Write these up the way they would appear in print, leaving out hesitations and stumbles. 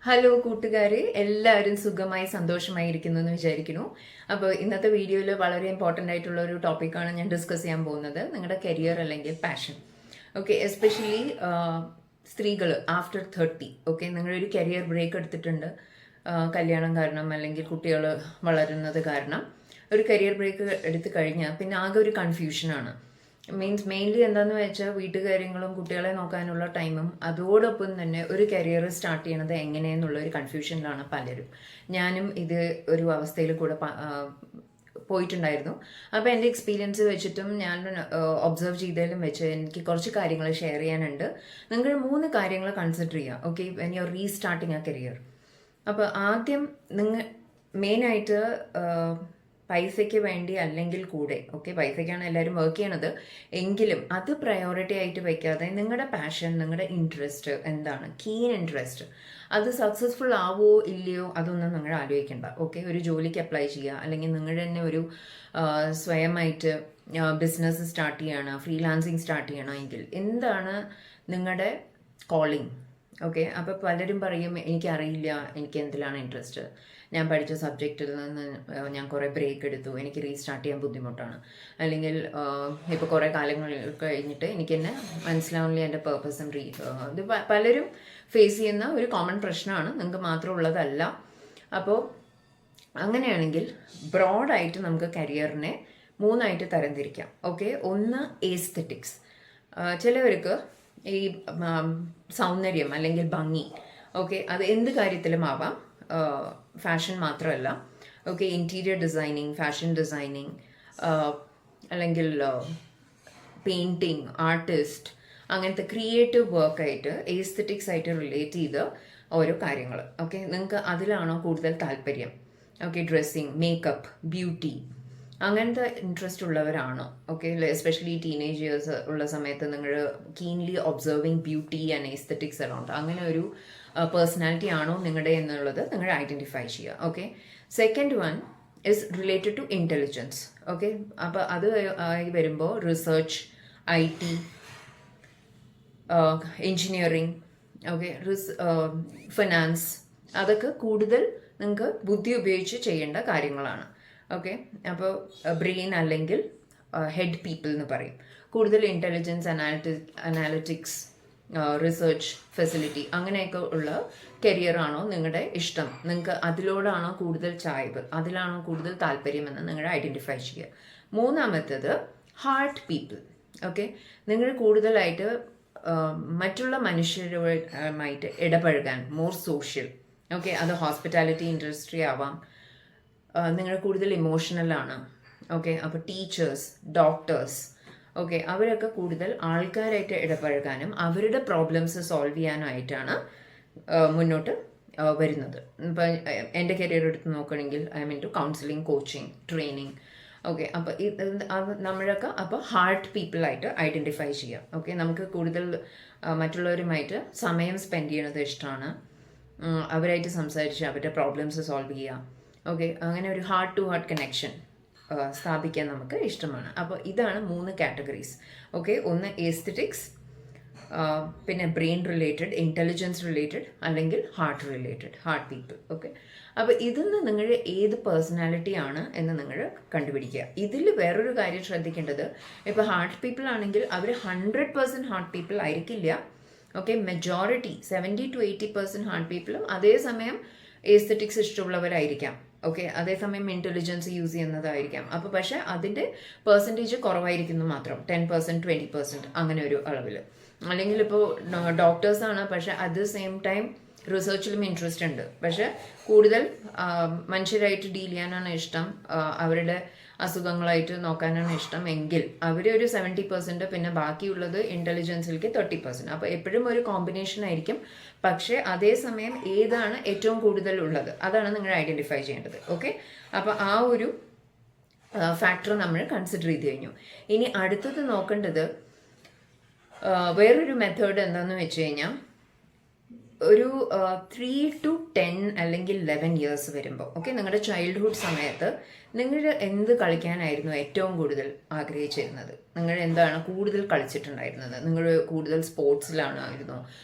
Hello കൂട്ടുകാരെ, എല്ലാവരും സുഖമായി സന്തോഷമായിരിക്കുന്നു എന്ന് വിചാരിക്കുന്നു. അപ്പോൾ ഇന്നത്തെ വീഡിയോയിൽ വളരെ ഇമ്പോർട്ടൻ്റ് ആയിട്ടുള്ള ഒരു ടോപ്പിക്കാണ് ഞാൻ ഡിസ്കസ് ചെയ്യാൻ പോകുന്നത്, നിങ്ങളുടെ കരിയർ അല്ലെങ്കിൽ പാഷൻ. ഓക്കെ, എസ്പെഷ്യലി സ്ത്രീകൾ ആഫ്റ്റർ 30. ഓക്കെ, നിങ്ങളൊരു കരിയർ ബ്രേക്ക് എടുത്തിട്ടുണ്ട്, കല്യാണം കാരണം അല്ലെങ്കിൽ കുട്ടികൾ വളരുന്നത് കാരണം ഒരു കരിയർ ബ്രേക്ക് എടുത്തു കഴിഞ്ഞാൽ പിന്നെ ആകെ ഒരു കൺഫ്യൂഷനാണ്. മെയിൻലി എന്താണെന്ന് വെച്ചാൽ വീട്ടുകാര്യങ്ങളും കുട്ടികളെ നോക്കാനുള്ള ടൈമും അതോടൊപ്പം തന്നെ ഒരു കരിയർ സ്റ്റാർട്ട് ചെയ്യണത് എങ്ങനെയെന്നുള്ള ഒരു കൺഫ്യൂഷനിലാണ് പലരും. ഞാനും ഇത് ഒരു അവസ്ഥയിൽ കൂടെ പോയിട്ടുണ്ടായിരുന്നു. അപ്പോൾ എൻ്റെ എക്സ്പീരിയൻസ് വെച്ചിട്ടും ഞാൻ ഒബ്സർവ് ചെയ്തതിലും വെച്ച് എനിക്ക് കുറച്ച് കാര്യങ്ങൾ ഷെയർ ചെയ്യാനുണ്ട്. നിങ്ങൾ 3 കാര്യങ്ങൾ കൺസിഡർ ചെയ്യുക. Okay, when you are restarting A career. അപ്പോൾ ആദ്യം നിങ്ങൾ മെയിനായിട്ട് പൈസയ്ക്ക് വേണ്ടി അല്ലെങ്കിൽ കൂടെ, ഓക്കെ, പൈസയ്ക്കാണ് എല്ലാവരും വർക്ക് ചെയ്യണത് എങ്കിലും അത് പ്രയോറിറ്റി ആയിട്ട് വെക്കാതെ നിങ്ങളുടെ പാഷൻ, നിങ്ങളുടെ ഇൻട്രസ്റ്റ് എന്താണ്, കീൻ ഇൻട്രസ്റ്റ്, അത് സക്സസ്ഫുൾ ആവോ ഇല്ലയോ അതൊന്നും നിങ്ങൾ ആലോചിക്കേണ്ട. ഓക്കെ, ഒരു ജോലിക്ക് അപ്ലൈ ചെയ്യുക അല്ലെങ്കിൽ നിങ്ങളുടെ തന്നെ ഒരു സ്വയമായിട്ട് ബിസിനസ് സ്റ്റാർട്ട് ചെയ്യണം, ഫ്രീലാൻസിങ് സ്റ്റാർട്ട് ചെയ്യണമെങ്കിൽ എന്താണ് നിങ്ങളുടെ കോളിംഗ്. ഓക്കെ, അപ്പോൾ പലരും പറയും എനിക്കറിയില്ല എനിക്ക് എന്തിലാണ് ഇൻട്രസ്റ്റ്, ഞാൻ പഠിച്ച സബ്ജക്റ്റിൽ നിന്ന് ഞാൻ കുറേ ബ്രേക്ക് എടുത്തു, എനിക്ക് റീസ്റ്റാർട്ട് ചെയ്യാൻ ബുദ്ധിമുട്ടാണ്, അല്ലെങ്കിൽ ഇപ്പോൾ കുറേ കാലങ്ങൾ കഴിഞ്ഞിട്ട് എനിക്ക് തന്നെ മനസ്സിലാവുന്നില്ല എൻ്റെ പേർപ്പസും ഇത് പലരും ഫേസ് ചെയ്യുന്ന ഒരു കോമൺ പ്രശ്നമാണ്, നിങ്ങൾക്ക് മാത്രം ഉള്ളതല്ല. അപ്പോൾ അങ്ങനെയാണെങ്കിൽ ബ്രോഡായിട്ട് നമുക്ക് കരിയറിനെ 3ആയിട്ട് തരംതിരിക്കാം. ഓക്കെ, ഒന്ന് എസ്തെറ്റിക്സ്. ചിലവർക്ക് ഈ സൗന്ദര്യം അല്ലെങ്കിൽ ഭംഗി, ഓക്കെ, അത് എന്ത് കാര്യത്തിലും ആവാം, ഫാഷൻ മാത്രമല്ല. Okay, interior designing, fashion designing, അല്ലെങ്കിൽ പെയിൻറ്റിങ്, ആർട്ടിസ്റ്റ്, അങ്ങനത്തെ ക്രിയേറ്റീവ് വർക്കായിട്ട് എസ്തെറ്റിക്സ് ആയിട്ട് റിലേറ്റ് ചെയ്ത ഓരോ കാര്യങ്ങൾ. ഓക്കെ, നിങ്ങൾക്ക് അതിലാണോ കൂടുതൽ താല്പര്യം? ഓക്കെ, ഡ്രസ്സിങ്, മേക്കപ്പ്, ബ്യൂട്ടി, അങ്ങനത്തെ ഇൻട്രസ്റ്റ് ഉള്ളവരാണോ? ഓക്കെ, എസ്പെഷ്യലി ടീനേജ് ഇയേഴ്സ് ഉള്ള സമയത്ത് നിങ്ങൾ keenly observing beauty and aesthetics around അങ്ങനെ ഒരു പേഴ്സണാലിറ്റി ആണോ നിങ്ങളുടെ എന്നുള്ളത് നിങ്ങൾ ഐഡൻറ്റിഫൈ ചെയ്യുക. Okay, second one is related to intelligence. Okay, അപ്പോൾ അത് വരുമ്പോൾ research, IT, engineering, okay, finance, അതൊക്കെ കൂടുതൽ നിങ്ങൾക്ക് ബുദ്ധി ഉപയോഗിച്ച് ചെയ്യേണ്ട കാര്യങ്ങളാണ്. ഓക്കെ, അപ്പോൾ ബ്രെയിൻ അല്ലെങ്കിൽ ഹെഡ് പീപ്പിൾ എന്ന് പറയും. കൂടുതൽ ഇൻ്റലിജൻസ്, അനാലിറ്റിക്സ്, റിസർച്ച് ഫെസിലിറ്റി അങ്ങനെയൊക്കെ ഉള്ള കരിയറാണോ നിങ്ങളുടെ ഇഷ്ടം, നിങ്ങൾക്ക് അതിലോടാണോ കൂടുതൽ ചായ്വ്, അതിലാണോ കൂടുതൽ താല്പര്യമെന്ന് നിങ്ങൾ ഐഡൻറ്റിഫൈ ചെയ്യുക. മൂന്നാമത്തേത് ഹാർട്ട് പീപ്പിൾ. ഓക്കെ, നിങ്ങൾ കൂടുതലായിട്ട് മറ്റുള്ള മനുഷ്യരുമായിട്ട് ഇടപഴകാൻ, മോർ സോഷ്യൽ. ഓക്കെ, അത് ഹോസ്പിറ്റാലിറ്റി ഇൻഡസ്ട്രി ആവാം, നിങ്ങൾ കൂടുതൽ ഇമോഷണലാണ്. ഓക്കെ, അപ്പോൾ ടീച്ചേഴ്സ്, ഡോക്ടേഴ്സ്, ഓക്കെ, അവരൊക്കെ കൂടുതൽ ആൾക്കാരായിട്ട് ഇടപഴകാനും അവരുടെ പ്രോബ്ലംസ് സോൾവ് ചെയ്യാനായിട്ടാണ് മുന്നോട്ട് വരുന്നത്. ഇപ്പം എൻ്റെ കരിയർ എടുത്ത് നോക്കുകയാണെങ്കിൽ I mean to counselling, coaching, training. Okay, അപ്പോൾ നമ്മളൊക്കെ അപ്പോൾ ഹാർട്ട് പീപ്പിളായിട്ട് ഐഡൻറ്റിഫൈ ചെയ്യാം. ഓക്കെ, നമുക്ക് കൂടുതൽ മറ്റുള്ളവരുമായിട്ട് സമയം സ്പെൻഡ് ചെയ്യണത് ഇഷ്ടമാണ്, അവരായിട്ട് സംസാരിച്ച് അവരുടെ പ്രോബ്ലംസ് സോൾവ് ചെയ്യാം. ഓക്കെ, അങ്ങനെ ഒരു ഹാർട്ട് ടു ഹാർട്ട് കണക്ഷൻ സ്ഥാപിക്കാൻ നമുക്ക് ഇഷ്ടമാണ്. അപ്പോൾ ഇതാണ് 3 കാറ്റഗറീസ്. ഓക്കെ, ഒന്ന് എസ്തെറ്റിക്സ്, പിന്നെ ബ്രെയിൻ റിലേറ്റഡ്, ഇൻ്റലിജൻസ് റിലേറ്റഡ്, അല്ലെങ്കിൽ heart related, heart people. Okay, അപ്പോൾ ഇതിൽ നിന്ന് നിങ്ങൾ ഏത് പേഴ്സണാലിറ്റി ആണ് എന്ന് നിങ്ങൾ കണ്ടുപിടിക്കുക. ഇതിൽ വേറൊരു കാര്യം ശ്രദ്ധിക്കേണ്ടത്, ഇപ്പോൾ ഹാർട്ട് പീപ്പിൾ ആണെങ്കിൽ അവർ 100% ഹാർട്ട് പീപ്പിൾ ആയിരിക്കില്ല. ഓക്കെ, മെജോറിറ്റി 70 to 80% ഹാർട്ട് പീപ്പിളും അതേസമയം എസ്തെറ്റിക്സ് ഇഷ്ടമുള്ളവരായിരിക്കാം. ഓക്കെ, അതേസമയം ഇൻ്റലിജൻസ് യൂസ് ചെയ്യുന്നതായിരിക്കാം. അപ്പോൾ പക്ഷേ അതിൻ്റെ പെർസെൻറ്റേജ് കുറവായിരിക്കുന്നു മാത്രം, 10%, 20% അങ്ങനെ ഒരു അളവിൽ. അല്ലെങ്കിൽ ഇപ്പോൾ ഡോക്ടേഴ്സാണ്, പക്ഷേ അറ്റ് ദ സെയിം ടൈം റിസർച്ചിലും ഇൻട്രസ്റ്റ് ഉണ്ട്, പക്ഷെ കൂടുതൽ മനുഷ്യരായിട്ട് ഡീൽ ചെയ്യാനാണ് ഇഷ്ടം, അവരുടെ അസുഖങ്ങളായിട്ട് നോക്കാനാണ് ഇഷ്ടം എങ്കിൽ അവരൊരു 70%, പിന്നെ ബാക്കിയുള്ളത് ഇൻ്റലിജൻസിലേക്ക് 30%. അപ്പോൾ എപ്പോഴും ഒരു കോമ്പിനേഷൻ ആയിരിക്കും. പക്ഷേ അതേസമയം ഏതാണ് ഏറ്റവും കൂടുതൽ ഉള്ളത് അതാണ് നിങ്ങൾ ഐഡൻറ്റിഫൈ ചെയ്യേണ്ടത്. ഓക്കെ, അപ്പോൾ ആ ഒരു ഫാക്ടർ നമ്മൾ കൺസിഡർ ചെയ്ത് കഴിഞ്ഞു. ഇനി അടുത്തത് നോക്കേണ്ടത് വേറൊരു മെത്തേഡ് എന്താണെന്ന് വെച്ച് കഴിഞ്ഞാൽ, ഒരു 3 to 10 അല്ലെങ്കിൽ 11 ഇയേഴ്സ് വരുമ്പോൾ, ഓക്കെ, നിങ്ങളുടെ ചൈൽഡ്ഹുഡ് സമയത്ത് നിങ്ങൾ എന്ത് കളിക്കാനായിരുന്നു ഏറ്റവും കൂടുതൽ ആഗ്രഹിച്ചിരുന്നത്? നിങ്ങൾ എന്താണ് കൂടുതൽ കളിച്ചിട്ടുണ്ടായിരുന്നത്? നിങ്ങൾ കൂടുതൽ സ്പോർട്സിലാണായിരുന്നോ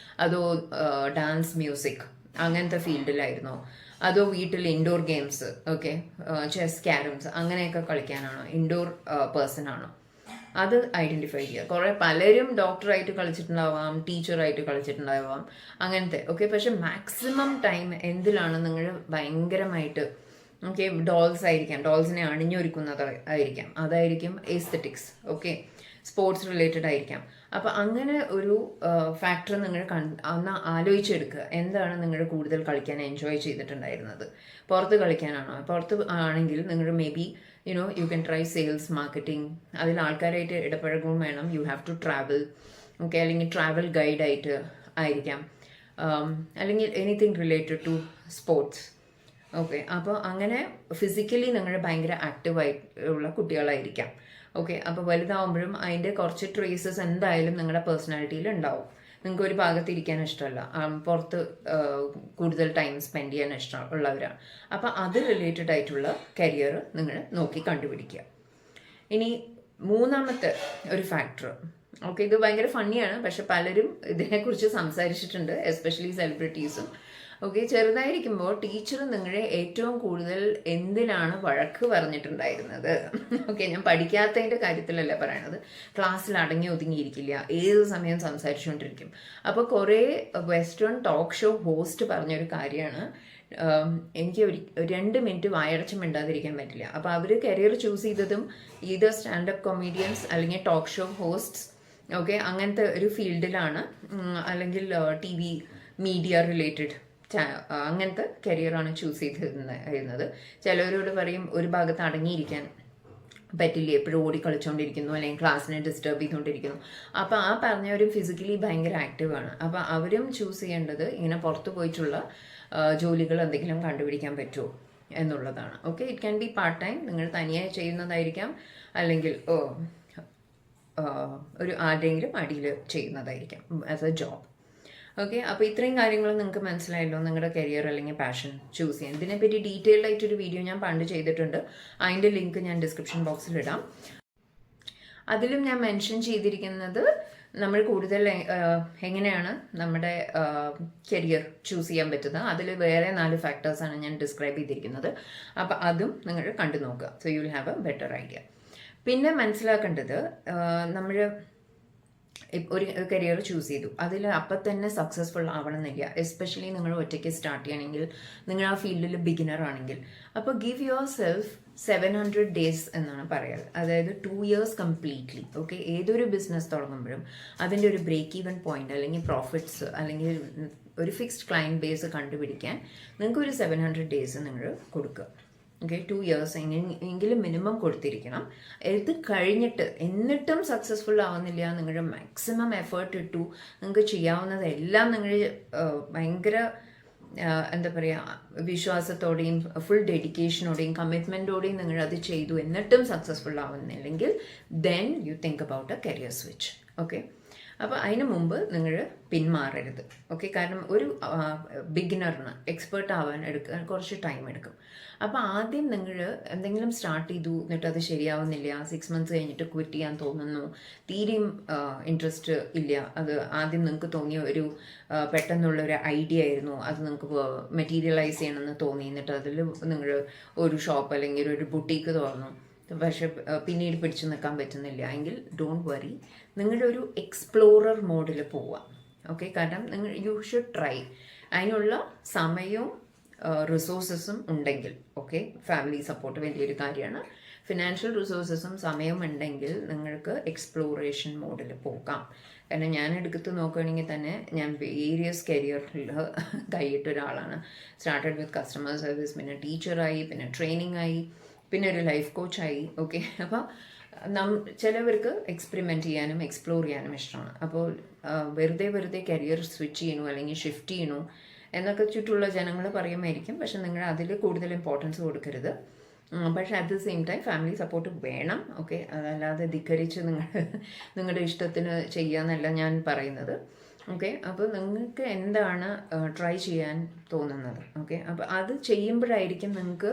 അതോ ഡാൻസ്, മ്യൂസിക് അങ്ങനത്തെ ഫീൽഡിലായിരുന്നോ, അതോ വീട്ടിൽ indoor games, okay, chess, carroms അങ്ങനെയൊക്കെ കളിക്കാനാണോ, ഇൻഡോർ പേഴ്സൺ ആണോ, അത് ഐഡന്റിഫൈ ചെയ്യുക. കുറെ പലരും ഡോക്ടറായിട്ട് കളിച്ചിട്ടുണ്ടാവാം, ടീച്ചറായിട്ട് കളിച്ചിട്ടുണ്ടാവാം, അങ്ങനത്തെ. ഓക്കെ, പക്ഷെ മാക്സിമം ടൈം എന്തിലാണ് നിങ്ങൾ ഭയങ്കരമായിട്ട്, ഓക്കെ, ഡോൾസ് ആയിരിക്കാം, ഡോൾസിനെ അണിഞ്ഞൊരുക്കുന്നത് ആയിരിക്കാം, അതായിരിക്കും എസ്തെറ്റിക്സ്, ഓക്കെ, സ്പോർട്സ് റിലേറ്റഡ് ആയിരിക്കാം. അപ്പം അങ്ങനെ ഒരു ഫാക്ടർ നിങ്ങൾ ഒന്ന് ആലോചിച്ചെടുക്കുക. എന്താണ് നിങ്ങൾ കൂടുതൽ കളിക്കാൻ എൻജോയ് ചെയ്തിട്ടുണ്ടായിരുന്നത്? പുറത്ത് കളിക്കാനാണോ? പുറത്ത് ആണെങ്കിൽ നിങ്ങൾ may be you can try sales, marketing. അതിൽ ആൾക്കാരായിട്ട് ഇടപഴകുകയും വേണം. You have to travel, okay, അല്ലെങ്കിൽ ട്രാവൽ ഗൈഡായിട്ട് ആയിരിക്കാം, അല്ലെങ്കിൽ anything related to sports. Okay, അപ്പോൾ അങ്ങനെ ഫിസിക്കലി നിങ്ങൾ ഭയങ്കര ആക്റ്റീവായിട്ടുള്ള കുട്ടികളായിരിക്കാം. ഓക്കെ, അപ്പോൾ വലുതാവുമ്പോഴും അതിൻ്റെ കുറച്ച് ട്രേസസ് എന്തായാലും നിങ്ങളുടെ പേഴ്സണാലിറ്റിയിൽ ഉണ്ടാവും. നിങ്ങൾക്ക് ഒരു ഭാഗത്ത് ഇരിക്കാൻ ഇഷ്ടമല്ല, പുറത്ത് കൂടുതൽ ടൈം സ്പെൻഡ് ചെയ്യാൻ ഇഷ്ടമുള്ളവരാണ്. അപ്പോൾ അത് റിലേറ്റഡ് ആയിട്ടുള്ള കരിയർ നിങ്ങൾ നോക്കി കണ്ടുപിടിക്കുക. ഇനി മൂന്നാമത്തെ ഒരു ഫാക്ടർ, ഓക്കെ, ഇത് ഭയങ്കര ഫണ്ണിയാണ്, പക്ഷെ പലരും ഇതിനെക്കുറിച്ച് സംസാരിച്ചിട്ടുണ്ട്, എസ്പെഷ്യലി സെലിബ്രിറ്റീസും. ഓക്കെ, ചെറുതായിരിക്കുമ്പോൾ ടീച്ചർ നിങ്ങളെ ഏറ്റവും കൂടുതൽ എന്തിനാണ് വഴക്ക് പറഞ്ഞിട്ടുണ്ടായിരുന്നത്? ഓക്കെ, ഞാൻ പഠിക്കാത്തതിൻ്റെ കാര്യത്തിലല്ല പറയണത്, ക്ലാസ്സിൽ അടങ്ങി ഒതുങ്ങിയിരിക്കില്ല, ഏത് സമയം സംസാരിച്ചുകൊണ്ടിരിക്കും. അപ്പോൾ കുറേ വെസ്റ്റേൺ ടോക്ക് ഷോ ഹോസ്റ്റ് പറഞ്ഞൊരു കാര്യമാണ്, എനിക്ക് ഒരു 2 മിനിറ്റ് വായടച്ച് മിണ്ടാതിരിക്കാൻ പറ്റില്ല. അപ്പോൾ അവർ കരിയർ ചൂസ് ചെയ്തതും ഇത് സ്റ്റാൻഡപ്പ് കൊമീഡിയൻസ് അല്ലെങ്കിൽ ടോക്ക് ഷോ ഹോസ്റ്റ്സ്, ഓക്കെ, അങ്ങനത്തെ ഒരു ഫീൽഡിലാണ്, അല്ലെങ്കിൽ TV മീഡിയ റിലേറ്റഡ് അങ്ങനത്തെ കരിയറാണ് ചൂസ് ചെയ്തിരുന്നത്. ചിലവരോട് പറയും ഒരു ഭാഗത്ത് അടങ്ങിയിരിക്കാൻ പറ്റില്ല, എപ്പോഴും ഓടി കളിച്ചുകൊണ്ടിരിക്കുന്നു, അല്ലെങ്കിൽ ക്ലാസ്സിനെ ഡിസ്റ്റർബ് ചെയ്തുകൊണ്ടിരിക്കുന്നു. അപ്പോൾ ആ പറഞ്ഞവരും ഫിസിക്കലി ഭയങ്കര ആക്റ്റീവാണ്. അപ്പോൾ അവരും ചൂസ് ചെയ്യേണ്ടത് ഇങ്ങനെ പുറത്തു പോയിട്ടുള്ള ജോലികൾ എന്തെങ്കിലും കണ്ടുപിടിക്കാൻ പറ്റുമോ എന്നുള്ളതാണ്. Okay, it can be part time, നിങ്ങൾ തനിയെ ചെയ്യുന്നതായിരിക്കാം, അല്ലെങ്കിൽ ഒരു ആരുടെയെങ്കിലും അടിയിൽ ചെയ്യുന്നതായിരിക്കാം ആസ് എ ജോബ്. ഓക്കെ, അപ്പോൾ ഇത്രയും കാര്യങ്ങൾ നിങ്ങൾക്ക് മനസ്സിലായല്ലോ, നിങ്ങളുടെ കരിയർ അല്ലെങ്കിൽ പാഷൻ ചൂസ് ചെയ്യാൻ. ഇതിനെപ്പറ്റി ഡീറ്റെയിൽഡ് ആയിട്ടൊരു വീഡിയോ ഞാൻ പണ്ട് ചെയ്തിട്ടുണ്ട്, അതിൻ്റെ ലിങ്ക് ഞാൻ ഡിസ്ക്രിപ്ഷൻ ബോക്സിൽ ഇടാം. അതിലും ഞാൻ മെൻഷൻ ചെയ്തിരിക്കുന്നത് നമ്മൾ കൂടുതൽ എങ്ങനെയാണ് നമ്മുടെ കരിയർ ചൂസ് ചെയ്യാൻ പറ്റുന്നത്, അതിൽ വേറെ 4 ഫാക്ടേഴ്സാണ് ഞാൻ ഡിസ്ക്രൈബ് ചെയ്തിരിക്കുന്നത്. അപ്പോൾ അതും നിങ്ങൾ കണ്ടു നോക്കുക. So you will have A better idea. പിന്നെ മനസ്സിലാക്കേണ്ടത്, നമ്മൾ ഒരു കരിയർ ചൂസ് ചെയ്തു, അതിൽ അപ്പം തന്നെ സക്സസ്ഫുൾ ആവണമെന്നില്ല. എസ്പെഷ്യലി നിങ്ങൾ ഒറ്റയ്ക്ക് സ്റ്റാർട്ട് ചെയ്യണമെങ്കിൽ, നിങ്ങൾ ആ ഫീൽഡിൽ ബിഗിനർ ആണെങ്കിൽ. അപ്പോൾ ഗിവ് യുവർ സെൽഫ് 700 days എന്നാണ് പറയാറ്, അതായത് 2 years കംപ്ലീറ്റ്ലി. ഓക്കെ, ഏതൊരു ബിസിനസ് തുടങ്ങുമ്പോഴും അതിൻ്റെ ഒരു ബ്രേക്ക് ഈവൻ പോയിന്റ്, അല്ലെങ്കിൽ പ്രോഫിറ്റ്സ്, അല്ലെങ്കിൽ ഒരു ഫിക്സ്ഡ് ക്ലയൻറ്റ് ബേസ് കണ്ടുപിടിക്കാൻ നിങ്ങൾക്കൊരു 700 days നിങ്ങൾ കൊടുക്കുക. ഓക്കെ, 2 years എങ്കിലും മിനിമം കൊടുത്തിരിക്കണം. ഇത് കഴിഞ്ഞിട്ട് എന്നിട്ടും സക്സസ്ഫുൾ ആവുന്നില്ല, നിങ്ങളുടെ മാക്സിമം എഫേർട്ട് ഇട്ടു, നിങ്ങൾക്ക് ചെയ്യാവുന്നതെല്ലാം നിങ്ങൾ ഭയങ്കര എന്താ പറയുക, വിശ്വാസത്തോടെയും ഫുൾ ഡെഡിക്കേഷനോടെയും കമ്മിറ്റ്മെൻറ്റോടെയും നിങ്ങൾ അത് ചെയ്തു, എന്നിട്ടും സക്സസ്ഫുൾ ആവുന്നില്ലെങ്കിൽ then you think about a career switch. Okay, അപ്പോൾ അതിന് മുമ്പ് നിങ്ങൾ പിന്മാറരുത്. ഓക്കെ, കാരണം ഒരു ബിഗിനറിന് എക്സ്പേർട്ട് ആവാൻ കുറച്ച് ടൈം എടുക്കും. അപ്പോൾ ആദ്യം നിങ്ങൾ എന്തെങ്കിലും സ്റ്റാർട്ട് ചെയ്തു, എന്നിട്ട് അത് ശരിയാവുന്നില്ല, 6 months കഴിഞ്ഞിട്ട് ക്വിറ്റ് ചെയ്യാൻ തോന്നുന്നു, തീരെയും ഇൻട്രസ്റ്റ് ഇല്ല, അത് ആദ്യം നിങ്ങൾക്ക് തോന്നിയ ഒരു പെട്ടെന്നുള്ളൊരു ഐഡിയ ആയിരുന്നു, അത് നിങ്ങൾക്ക് മെറ്റീരിയലൈസ് ചെയ്യണമെന്ന് തോന്നി, എന്നിട്ട് അതിൽ നിങ്ങൾ ഒരു ഷോപ്പ് അല്ലെങ്കിൽ ഒരു ബുട്ടീക്ക് തുറന്നു, പക്ഷെ പിന്നീട് പിടിച്ചു നിൽക്കാൻ പറ്റുന്നില്ല എങ്കിൽ ഡോണ്ട് വറി, നിങ്ങളുടെ ഒരു എക്സ്പ്ലോറർ മോഡിൽ പോവുക. ഓക്കെ, കാരണം നിങ്ങൾ യു ഷുഡ് ട്രൈ. അതിനുള്ള സമയവും റിസോഴ്സസും ഉണ്ടെങ്കിൽ, ഓക്കെ, ഫാമിലി സപ്പോർട്ട് വലിയൊരു കാര്യമാണ്, ഫിനാൻഷ്യൽ റിസോഴ്സസും സമയവും ഉണ്ടെങ്കിൽ നിങ്ങൾക്ക് എക്സ്പ്ലോറേഷൻ മോഡിൽ പോകാം. കാരണം ഞാൻ എടുത്ത് നോക്കുകയാണെങ്കിൽ തന്നെ ഞാൻ വേരിയസ് കരിയറിൽ കൈയിട്ട ഒരാളാണ്. സ്റ്റാർട്ടഡ് വിത്ത് കസ്റ്റമർ സർവീസ്, പിന്നെ ടീച്ചറായി, പിന്നെ ട്രെയിനിങ് ആയി, പിന്നെ ഒരു ലൈഫ് കോച്ചായി. ഓക്കെ, അപ്പോൾ ചിലവർക്ക് എക്സ്പെരിമെൻറ്റ് ചെയ്യാനും എക്സ്പ്ലോർ ചെയ്യാനും ഇഷ്ടമാണ്. അപ്പോൾ വെറുതെ കരിയർ സ്വിച്ച് ചെയ്യണു അല്ലെങ്കിൽ ഷിഫ്റ്റ് ചെയ്യണു എന്നൊക്കെ ചുറ്റുള്ള ജനങ്ങൾ പറയുമായിരിക്കും. പക്ഷെ നിങ്ങൾ അതിൽ കൂടുതൽ ഇമ്പോർട്ടൻസ് കൊടുക്കരുത്. പക്ഷെ at the same time family support വേണം. ഓക്കെ, അതല്ലാതെ ധിക്കരിച്ച് നിങ്ങളുടെ ഇഷ്ടത്തിന് ചെയ്യാമെന്നല്ല ഞാൻ പറയുന്നത്. ഓക്കെ, അപ്പോൾ നിങ്ങൾക്ക് എന്താണ് ട്രൈ ചെയ്യാൻ തോന്നുന്നത്? ഓക്കെ, അപ്പോൾ അത് ചെയ്യുമ്പോഴായിരിക്കും നിങ്ങൾക്ക്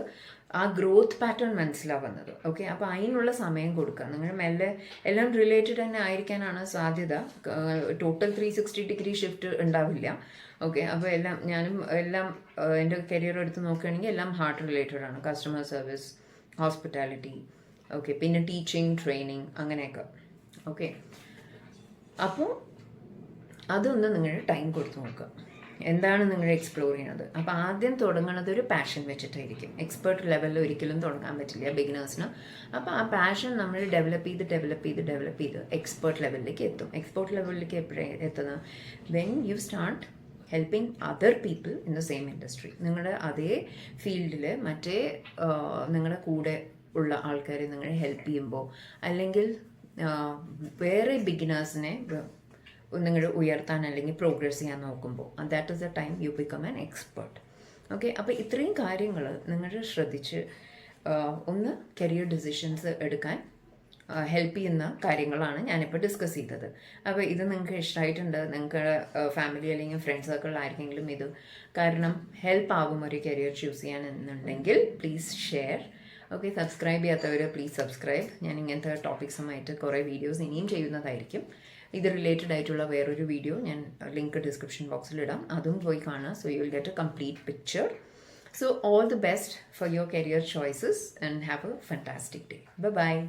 ആ ഗ്രോത്ത് പാറ്റേൺ മനസ്സിലാവുന്നത്. ഓക്കെ, അപ്പോൾ അതിനുള്ള സമയം കൊടുക്കുക. നിങ്ങൾ മെല്ലെ എല്ലാം റിലേറ്റഡ് തന്നെ ആയിരിക്കാനാണ് സാധ്യത. ടോട്ടൽ 360 ഷിഫ്റ്റ് ഉണ്ടാവില്ല. ഓക്കെ, അപ്പോൾ ഞാനും എൻ്റെ കരിയർ എടുത്ത് നോക്കുകയാണെങ്കിൽ എല്ലാം ഹാർട്ട് റിലേറ്റഡ് ആണ്. കസ്റ്റമർ സർവീസ്, ഹോസ്പിറ്റാലിറ്റി, ഓക്കെ, പിന്നെ ടീച്ചിങ്, ട്രെയിനിങ്, അങ്ങനെയൊക്കെ. ഓക്കെ, അപ്പോൾ അതൊന്ന് നിങ്ങൾ ടൈം കൊടുത്ത് നോക്കുക. എന്താണ് നിങ്ങൾ എക്സ്പ്ലോർ ചെയ്യുന്നത്? അപ്പോൾ ആദ്യം തുടങ്ങുന്നത് ഒരു പാഷൻ വെച്ചിട്ടായിരിക്കും. എക്സ്പേർട്ട് ലെവലിൽ ഒരിക്കലും തുടങ്ങാൻ പറ്റില്ല ബിഗിനേഴ്സിന്. അപ്പോൾ ആ പാഷൻ നമ്മൾ ഡെവലപ്പ് ചെയ്ത് എക്സ്പേർട്ട് ലെവലിലേക്ക് എത്തും. എക്സ്പേർട്ട് ലെവലിലേക്ക് എപ്പോഴാണ് എത്തുന്നത്? When you start helping other people in the same industry. നിങ്ങളുടെ അതേ ഫീൽഡിൽ മറ്റേ നിങ്ങളുടെ കൂടെ ഉള്ള ആൾക്കാരെ നിങ്ങൾ ഹെൽപ്പ് ചെയ്യുമ്പോൾ, അല്ലെങ്കിൽ വേറെ ബിഗിനേഴ്സിനെ നിങ്ങൾ ഉയർത്താൻ അല്ലെങ്കിൽ പ്രോഗ്രസ് ചെയ്യാൻ നോക്കുമ്പോൾ, that is the time you become an expert. Okay, അപ്പോൾ ഇത്രയും കാര്യങ്ങൾ നിങ്ങൾ ശ്രദ്ധിച്ച് ഒന്ന് കരിയർ ഡിസിഷൻസ് എടുക്കാൻ ഹെൽപ്പ് ചെയ്യുന്ന കാര്യങ്ങളാണ് ഞാനിപ്പോൾ ഡിസ്കസ് ചെയ്തത്. അപ്പോൾ ഇത് നിങ്ങൾക്ക് ഇഷ്ടമായിട്ടുണ്ട്, നിങ്ങൾക്ക് ഫാമിലി അല്ലെങ്കിൽ ഫ്രണ്ട് സർക്കിളിലായിരിക്കെങ്കിലും ഇത് കാരണം ഹെൽപ്പ് ആവും ഒരു കരിയർ ചൂസ് ചെയ്യാൻ എന്നുണ്ടെങ്കിൽ പ്ലീസ് ഷെയർ. ഓക്കെ, സബ്സ്ക്രൈബ് ചെയ്യാത്തവർ പ്ലീസ് സബ്സ്ക്രൈബ്. ഞാൻ ഇങ്ങനത്തെ ടോപ്പിക്സുമായിട്ട് കുറേ വീഡിയോസ് ഇനിയും ചെയ്യുന്നതായിരിക്കും. ഇത് റിലേറ്റഡ് ആയിട്ടുള്ള വേറൊരു വീഡിയോ ഞാൻ ലിങ്ക് ഡിസ്ക്രിപ്ഷൻ ബോക്സിൽ ഇടാം, അതും പോയി കാണുക. So you will get A complete picture. So all the best for your career choices and have a fantastic day. Bye-bye.